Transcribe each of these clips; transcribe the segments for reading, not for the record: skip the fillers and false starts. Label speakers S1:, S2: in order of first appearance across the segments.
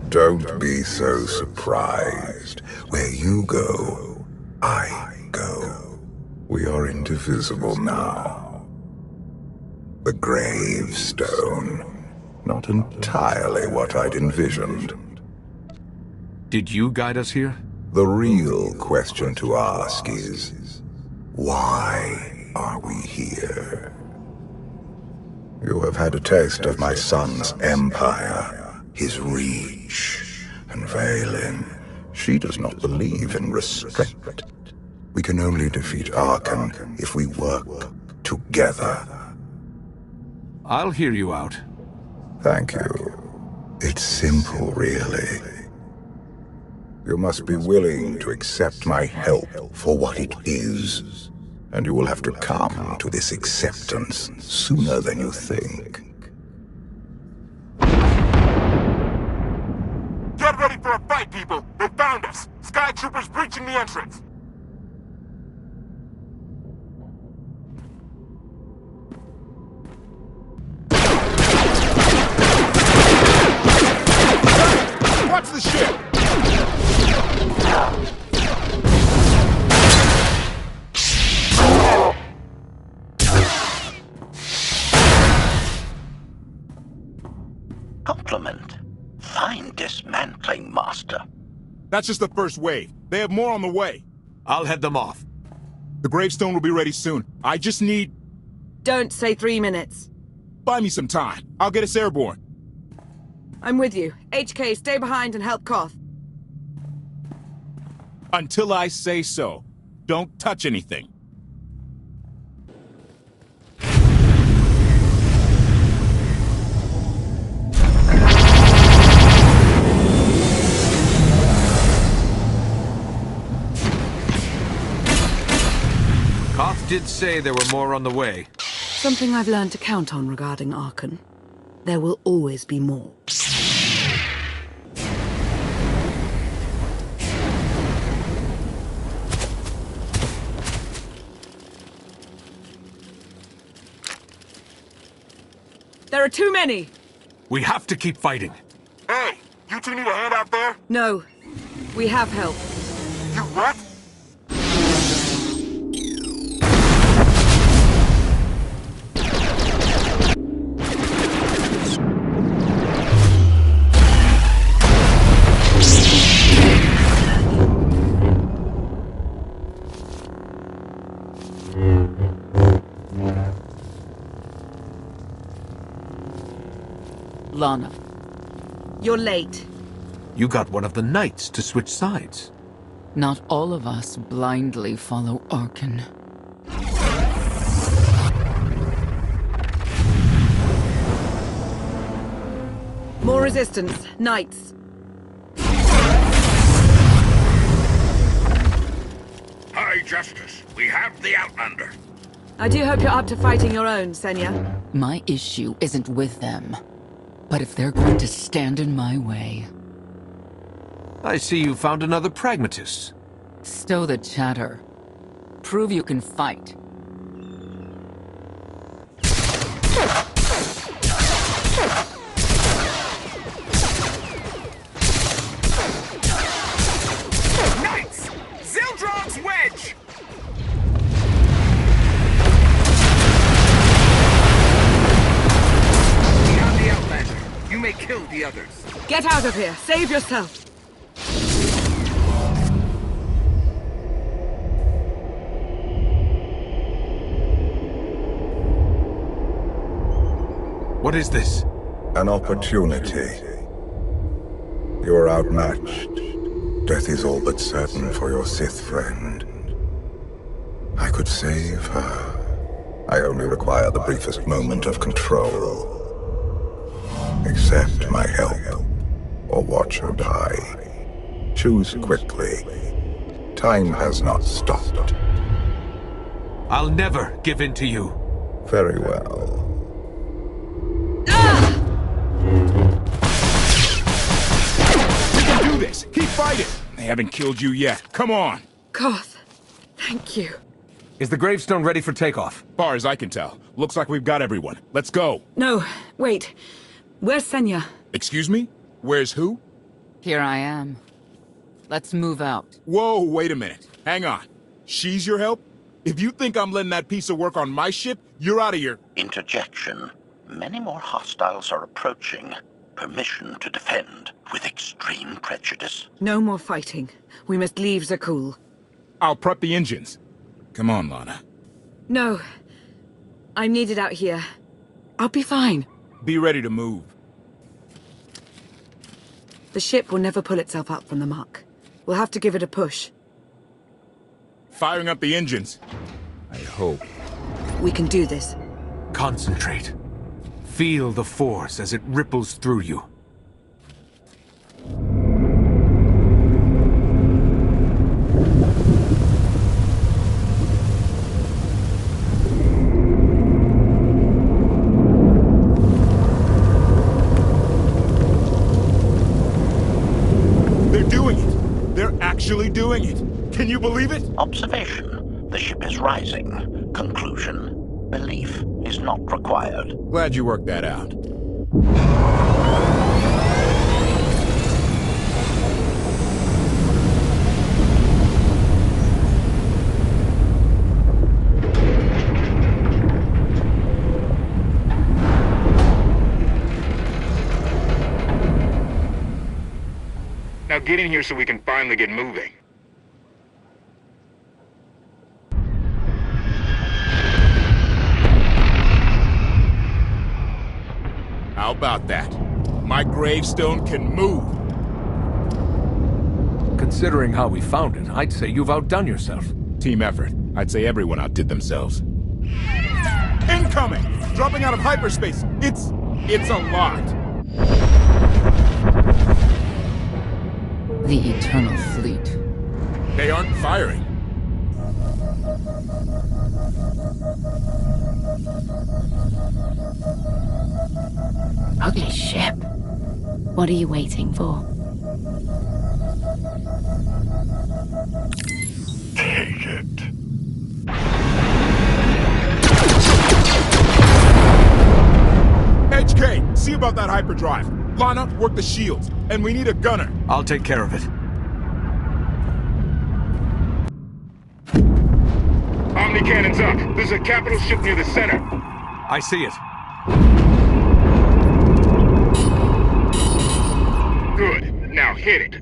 S1: Don't be so surprised. Where you go, I go. We are indivisible now. The gravestone. Not entirely what I'd envisioned.
S2: Did you guide us here?
S1: The real question to ask is, why are we here? You have had a taste of my son's empire, his reach, and Vaylin. She does not believe in restraint. We can only defeat Arcann if we work together.
S2: I'll hear you out.
S1: Thank you. It's simple, really. You must be willing to accept my help for what it is. And you will have to come to this acceptance sooner than you think.
S3: Get ready for a fight, people! They found us! Sky Troopers breaching the entrance! Watch the ship!
S4: Compliment. Fine dismantling, Master.
S3: That's just the first wave. They have more on the way.
S2: I'll head them off.
S3: The gravestone will be ready soon. I just need...
S5: Don't say 3 minutes.
S3: Buy me some time. I'll get us airborne.
S5: I'm with you. HK, stay behind and help Koth.
S3: Until I say so. Don't touch anything.
S2: Koth did say there were more on the way.
S5: Something I've learned to count on regarding Arcann. There will always be more. There are too many!
S2: We have to keep fighting.
S3: Hey! You two need a hand out there?
S5: No. We have help.
S3: You what?
S6: Lana.
S5: You're late.
S2: You got one of the knights to switch sides.
S6: Not all of us blindly follow Arcann.
S5: More resistance. Knights.
S4: High Justice, we have the Outlander.
S5: I do hope you're up to fighting your own, Senya.
S6: My issue isn't with them. But if they're going to stand in my way...
S2: I see you found another pragmatist.
S6: Stow the chatter. Prove you can fight.
S3: Knights! Zildron's wedge!
S4: We have the Outlander. You may kill the others.
S5: Get out of here. Save yourself.
S2: What is this?
S1: An opportunity. You are outmatched. Death is all but certain for your Sith friend. I could save her. I only require the briefest moment of control. Accept my help, or watch her die. Choose quickly. Time has not stopped.
S2: I'll never give in to you.
S1: Very well.
S3: We can do this! Keep fighting! They haven't killed you yet. Come on!
S5: Koth, thank you.
S2: Is the gravestone ready for takeoff?
S3: Far as I can tell, looks like we've got everyone. Let's go.
S5: No, wait. Where's Senya?
S3: Excuse me? Where's who?
S6: Here I am. Let's move out.
S3: Whoa, wait a minute. Hang on. She's your help? If you think I'm letting that piece of work on my ship, you're out of here.
S7: Interjection. Many more hostiles are approaching. Permission to defend with extreme prejudice.
S5: No more fighting. We must leave Zakul.
S3: I'll prep the engines. Come on, Lana.
S5: No. I'm needed out here. I'll be fine.
S3: Be ready to move.
S5: The ship will never pull itself up from the muck. We'll have to give it a push.
S3: Firing up the engines. I hope.
S5: We can do this.
S2: Concentrate. Feel the force as it ripples through you.
S3: They're doing it. They're actually doing it. Can you believe it?
S7: Observation. The ship is rising. Conclusion. Belief is not required.
S3: Glad you worked that out.
S4: Now get in here so we can finally get moving.
S3: How about that? My gravestone can move.
S2: Considering how we found it, I'd say you've outdone yourself.
S3: Team effort. I'd say everyone outdid themselves. Incoming! Dropping out of hyperspace. It's a lot.
S6: The Eternal Fleet.
S3: They aren't firing.
S8: Ugly ship. What are you waiting for?
S1: Take it.
S3: HK, see about that hyperdrive. Lana, work the shields. And we need a gunner.
S2: I'll take care of it.
S4: Omni cannons up. There's a capital ship near the center.
S2: I see it.
S4: Good. Now hit it.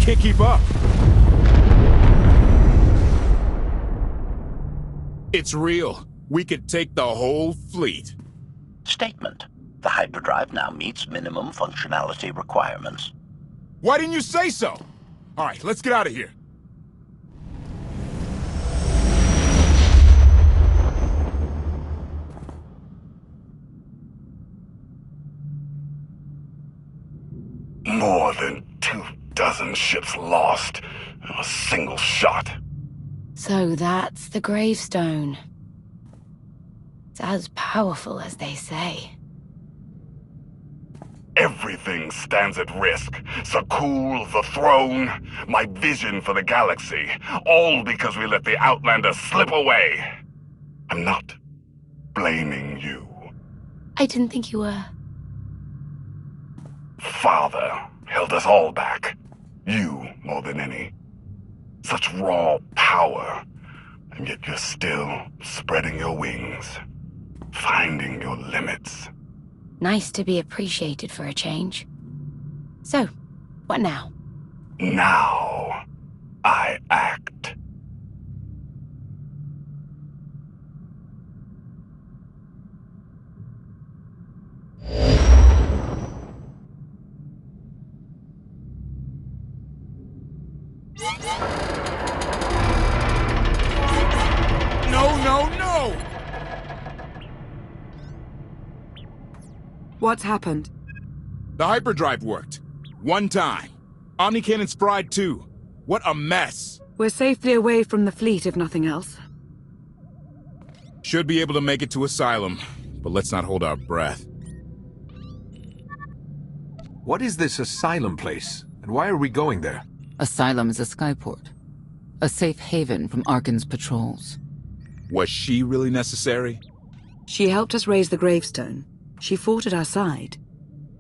S3: Can't keep up. It's real. We could take the whole fleet.
S7: Statement. The hyperdrive now meets minimum functionality requirements.
S3: Why didn't you say so? All right, let's get out of here.
S1: More than 24 ships lost in a single shot.
S8: So that's the gravestone. It's as powerful as they say.
S1: Everything stands at risk. Zakul, the throne, my vision for the galaxy. All because we let the Outlander slip away. I'm not blaming you.
S8: I didn't think you were.
S1: Father held us all back. You more than any. Such raw power, and yet you're still spreading your wings, finding your limits.
S8: Nice to be appreciated for a change. So, what now?
S1: Now, I act.
S5: What's happened?
S3: The hyperdrive worked. One time. Omnicannon's fried too. What a mess!
S5: We're safely away from the fleet, if nothing else.
S3: Should be able to make it to Asylum, but let's not hold our breath.
S2: What is this Asylum place, and why are we going there?
S6: Asylum is a skyport. A safe haven from Arkan's patrols.
S3: Was she really necessary?
S5: She helped us raise the gravestone. She fought at our side.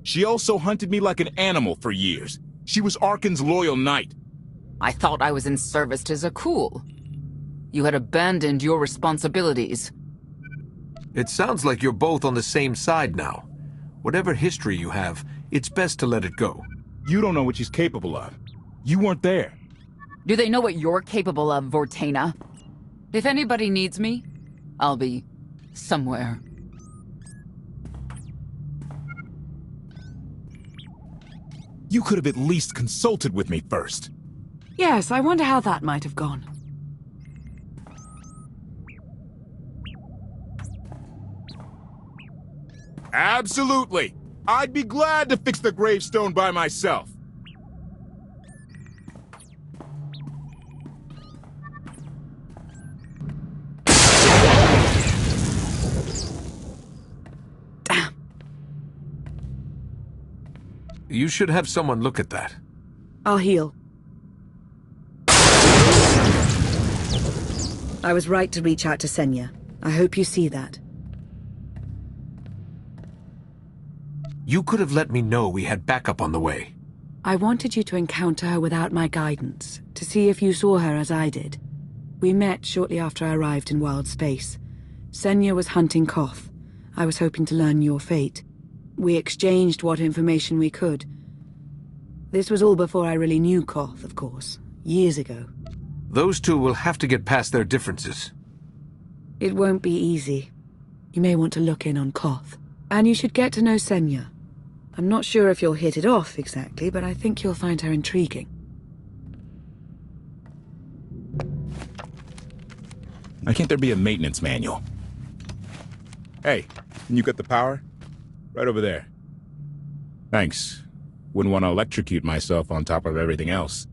S3: She also hunted me like an animal for years. She was Arkan's loyal knight.
S6: I thought I was in service to Zakul. You had abandoned your responsibilities.
S2: It sounds like you're both on the same side now. Whatever history you have, it's best to let it go.
S3: You don't know what she's capable of. You weren't there.
S6: Do they know what you're capable of, Vortena? If anybody needs me, I'll be somewhere.
S3: You could have at least consulted with me first.
S5: Yes, I wonder how that might have gone.
S3: Absolutely. I'd be glad to fix the gravestone by myself.
S5: Damn.
S2: You should have someone look at that.
S5: I'll heal. I was right to reach out to Senya. I hope you see that.
S2: You could have let me know we had backup on the way.
S5: I wanted you to encounter her without my guidance, to see if you saw her as I did. We met shortly after I arrived in wild space. Senya was hunting Koth. I was hoping to learn your fate. We exchanged what information we could. This was all before I really knew Koth, of course, years ago.
S2: Those two will have to get past their differences.
S5: It won't be easy. You may want to look in on Koth. And you should get to know Senya. I'm not sure if you'll hit it off exactly, but I think you'll find her intriguing.
S3: Why can't there be a maintenance manual? Hey, you got the power? Right over there. Thanks. Wouldn't want to electrocute myself on top of everything else.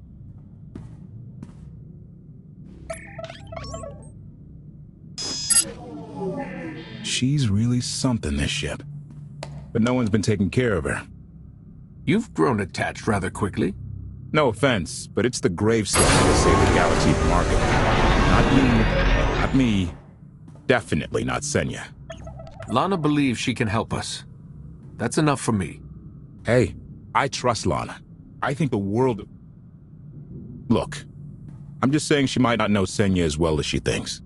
S3: She's really something, this ship. But no one's been taking care of her.
S2: You've grown attached rather quickly.
S3: No offense, but it's the gravestone that saved the galaxy from Arkan. Not you, not me. Definitely not Senya.
S2: Lana believes she can help us. That's enough for me.
S3: Hey, I trust Lana. I think the world... Look, I'm just saying she might not know Senya as well as she thinks.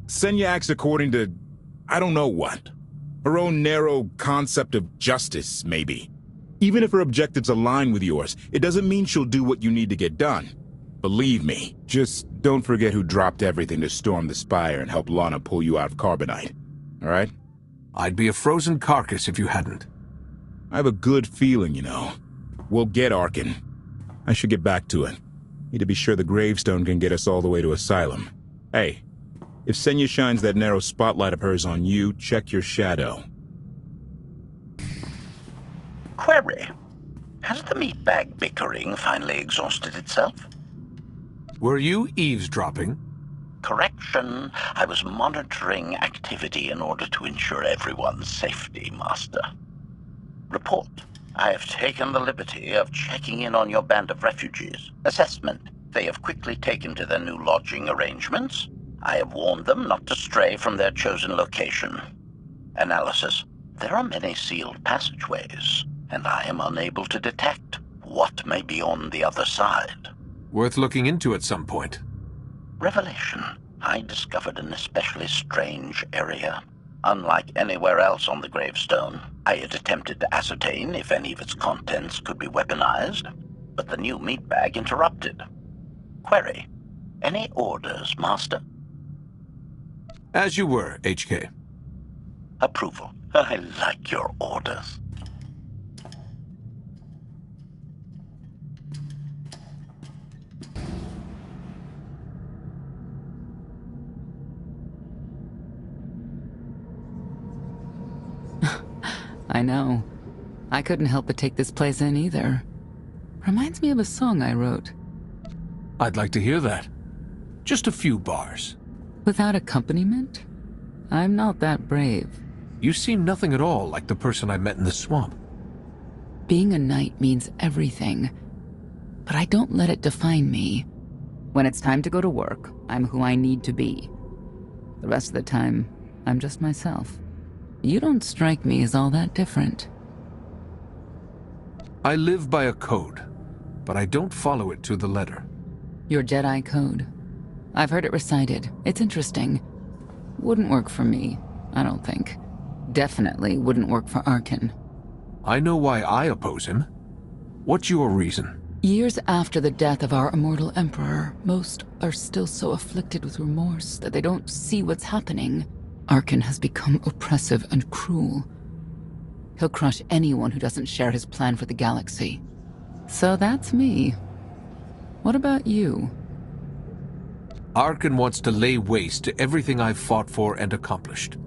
S3: Senya acts according to... I don't know what. Her own narrow concept of justice, maybe. Even if her objectives align with yours, it doesn't mean she'll do what you need to get done. Believe me, just don't forget who dropped everything to storm the Spire and help Lana pull you out of Carbonite. Alright?
S2: I'd be a frozen carcass if you hadn't.
S3: I have a good feeling, you know. We'll get Arkan. I should get back to it. Need to be sure the gravestone can get us all the way to Asylum. Hey, if Senya shines that narrow spotlight of hers on you, check your shadow.
S7: Query. Has the meatbag bickering finally exhausted itself?
S2: Were you eavesdropping?
S7: Correction. I was monitoring activity in order to ensure everyone's safety, Master. Report. I have taken the liberty of checking in on your band of refugees. Assessment. They have quickly taken to their new lodging arrangements. I have warned them not to stray from their chosen location. Analysis. There are many sealed passageways, and I am unable to detect what may be on the other side.
S2: Worth looking into at some point.
S7: Revelation. I discovered an especially strange area. Unlike anywhere else on the gravestone, I had attempted to ascertain if any of its contents could be weaponized, but the new meatbag interrupted. Query. Any orders, Master?
S2: As you were, HK.
S7: Approval. I like your orders.
S6: I know. I couldn't help but take this place in either. Reminds me of a song I wrote.
S2: I'd like to hear that. Just a few bars.
S6: Without accompaniment? I'm not that brave.
S2: You seem nothing at all like the person I met in the swamp.
S6: Being a knight means everything, but I don't let it define me. When it's time to go to work, I'm who I need to be. The rest of the time, I'm just myself. You don't strike me as all that different.
S2: I live by a code, but I don't follow it to the letter.
S6: Your Jedi code. I've heard it recited. It's interesting. Wouldn't work for me, I don't think. Definitely wouldn't work for Arcann.
S2: I know why I oppose him. What's your reason?
S6: Years after the death of our immortal emperor, most are still so afflicted with remorse that they don't see what's happening. Arcann has become oppressive and cruel. He'll crush anyone who doesn't share his plan for the galaxy. So that's me. What about you?
S2: Arcann wants to lay waste to everything I've fought for and accomplished.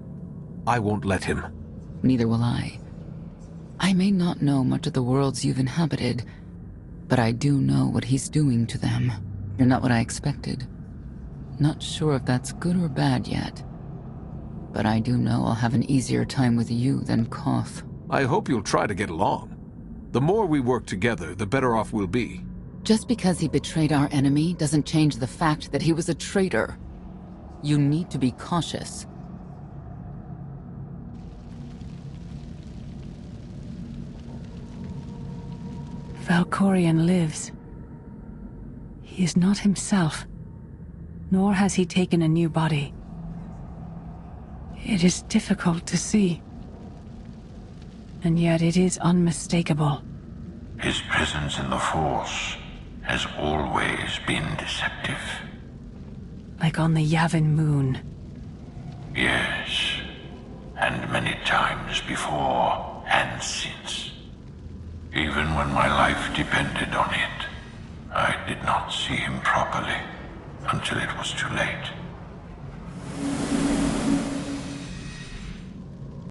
S2: I won't let him.
S6: Neither will I. I may not know much of the worlds you've inhabited, but I do know what he's doing to them. You're not what I expected. Not sure if that's good or bad yet. But I do know I'll have an easier time with you than Koth.
S2: I hope you'll try to get along. The more we work together, the better off we'll be.
S6: Just because he betrayed our enemy doesn't change the fact that he was a traitor. You need to be cautious.
S5: Valkorion lives. He is not himself, nor has he taken a new body. It is difficult to see, and yet it is unmistakable.
S4: His presence in the Force has always been deceptive.
S5: Like on the Yavin moon.
S4: Yes, and many times before and since. Even when my life depended on it, I did not see him properly until it was too late.